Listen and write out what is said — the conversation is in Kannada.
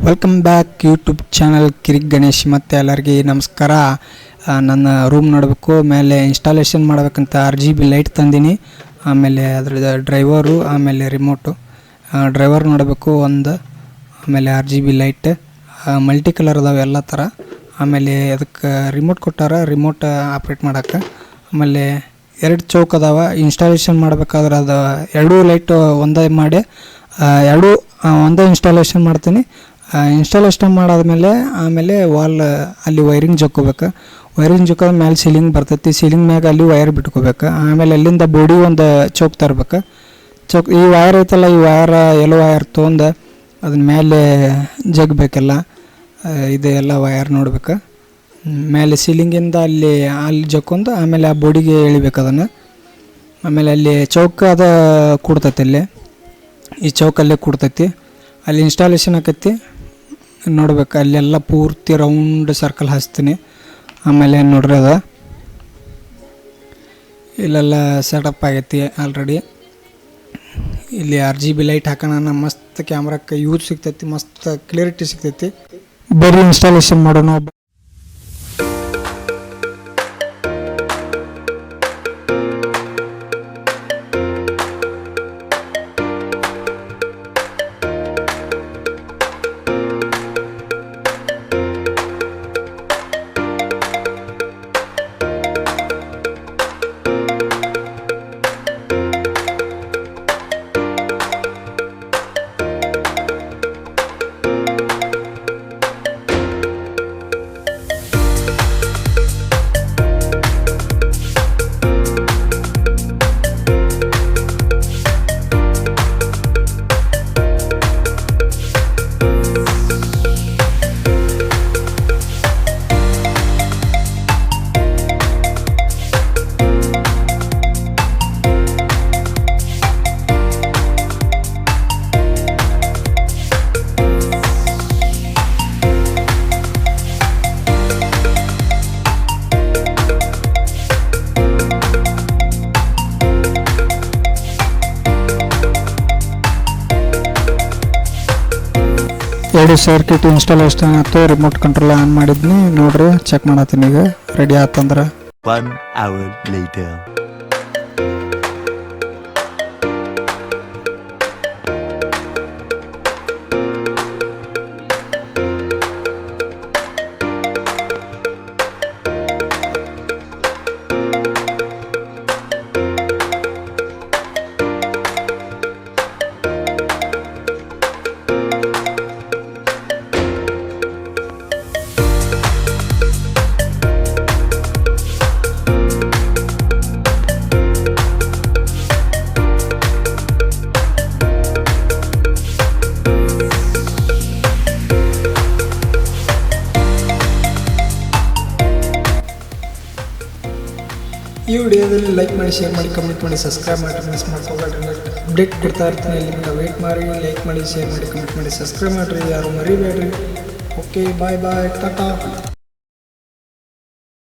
ವೆಲ್ಕಮ್ ಬ್ಯಾಕ್ ಯೂಟ್ಯೂಬ್ ಚಾನಲ್ ಕಿರಿಕ್ ಗಣೇಶ್. ಮತ್ತು ಎಲ್ಲರಿಗೆ ನಮಸ್ಕಾರ. ನನ್ನ ರೂಮ್ ನೋಡಬೇಕು, ಮೇಲೆ ಇನ್ಸ್ಟಾಲೇಷನ್ ಮಾಡಬೇಕಂತ RGB ಲೈಟ್ ತಂದೀನಿ. ಆಮೇಲೆ ಅದ್ರದ್ದು ಡ್ರೈವರು, ಆಮೇಲೆ ರಿಮೋಟು. ಡ್ರೈವರ್ ನೋಡಬೇಕು ಒಂದು, ಆಮೇಲೆ RGB ಲೈಟ್ ಮಲ್ಟಿ ಕಲರ್ ಅದಾವೆ ಎಲ್ಲ ಥರ. ಆಮೇಲೆ ಅದಕ್ಕೆ ರಿಮೋಟ್ ಕೊಟ್ಟಾರ, ರಿಮೋಟ್ ಆಪ್ರೇಟ್ ಮಾಡೋಕ್ಕೆ. ಆಮೇಲೆ 2 ಚೌಕ್ ಅದಾವೆ. ಇನ್ಸ್ಟಾಲೇಷನ್ ಮಾಡಬೇಕಾದ್ರೆ ಅದು 2 ಲೈಟ್ ಒಂದೇ ಮಾಡಿ ಎರಡು ಒಂದೇ ಇನ್ಸ್ಟಾಲೇಷನ್ ಮಾಡ್ತೀನಿ. ಇನ್ಸ್ಟಾಲೇಷನ್ ಮಾಡಾದ್ಮೇಲೆ ಆಮೇಲೆ ವಾಲ್ ಅಲ್ಲಿ ವೈರಿಂಗ್ ಜಕ್ಕೋಬೇಕು. ವೈರಿಂಗ್ ಜಕ್ಕೋದ ಮೇಲೆ ಸೀಲಿಂಗ್ ಬರ್ತೈತಿ, ಸೀಲಿಂಗ್ ಮ್ಯಾಗ ಅಲ್ಲಿ ವೈರ್ ಬಿಟ್ಕೋಬೇಕು. ಆಮೇಲೆ ಅಲ್ಲಿಂದ ಬೋಡಿ ಒಂದು ಚೌಕ್ ತರ್ಬೇಕು. ಚೌಕ್ ಈ ವೈರ್ ಐತಲ್ಲ, ಈ ವೈರ್ ಎಲ್ಲೋ ವೈರ್ ತೊಗೊಂಡು ಅದ್ರ ಮೇಲೆ ಜಗ್ಬೇಕೆಲ್ಲ. ಇದು ಎಲ್ಲ ವೈರ್ ನೋಡ್ಬೇಕು. ಮೇಲೆ ಸೀಲಿಂಗಿಂದ ಅಲ್ಲಿ ಜಕ್ಕೊಂಡು ಆಮೇಲೆ ಆ ಬೋಡಿಗೆ ಎಳಿಬೇಕು ಅದನ್ನು. ಆಮೇಲೆ ಅಲ್ಲಿ ಚೌಕ ಅದ ಕೂಡ್ತೈತಿ, ಅಲ್ಲಿ ಈ ಚೌಕಲ್ಲೇ ಕೂಡ್ತೈತಿ. ಅಲ್ಲಿ ಇನ್ಸ್ಟಾಲೇಷನ್ ಆಕೈತಿ ನೋಡ್ಬೇಕು. ಅಲ್ಲೆಲ್ಲ ಪೂರ್ತಿ ರೌಂಡ್ ಸರ್ಕಲ್ ಹಚ್ತೀನಿ. ಆಮೇಲೆ ನೋಡ್ರಿ ಅದ ಇಲ್ಲೆಲ್ಲ ಸೆಟಪ್ ಆಗೈತಿ ಆಲ್ರೆಡಿ. ಇಲ್ಲಿ RGB ಲೈಟ್ ಹಾಕೋಣ, ಮಸ್ತ್ ಕ್ಯಾಮ್ರಾಕ್ಕೆ ಯೂಸ್ ಸಿಗ್ತೈತಿ, ಮಸ್ತ್ ಕ್ಲಿಯರಿಟಿ ಸಿಗ್ತೈತಿ. ಬರೀ ಇನ್ಸ್ಟಾಲೇಷನ್ ಮಾಡೋಣ. ಎರಡು ಸರ್ಕ್ಯೂಟ್ ಇನ್ಸ್ಟಾಲೇಷನ್ ಆಯ್ತು, ರಿಮೋಟ್ ಕಂಟ್ರೋಲ್ ಆನ್ ಮಾಡಿದ್ನಿ. ನೋಡ್ರಿ, ಚೆಕ್ ಮಾಡತ್ತೀನಿ. ಈಗ ರೆಡಿ ಆತಂದ್ರೆ 1 hour later. ಈ ವಿಡಿಯೋದಲ್ಲಿ ಲೈಕ್ ಮಾಡಿ, ಶೇರ್ ಮಾಡಿ, ಕಮೆಂಟ್ ಮಾಡಿ, ಸಬ್ಸ್ಕ್ರೈಬ್ ಮಾಡಿ, ಮಿಸ್ ಮಾಡ್ಕೋಬೇಡ್ರಿ. ಅಪ್ಡೇಟ್ ಕೊಡ್ತಾ ಇರ್ತೀನಿ. ಇಲ್ಲಿಂದ ವೇಟ್ ಮಾಡಿ, ಲೈಕ್ ಮಾಡಿ, ಶೇರ್ ಮಾಡಿ, ಕಮೆಂಟ್ ಮಾಡಿ, ಸಬ್ಸ್ಕ್ರೈಬ್ ಮಾಡಿರಿ, ಯಾರು ಮರಿಬೇಡ್ರಿ. ಓಕೆ, ಬಾಯ್ ಬಾಯ್, ಟಾಟಾ.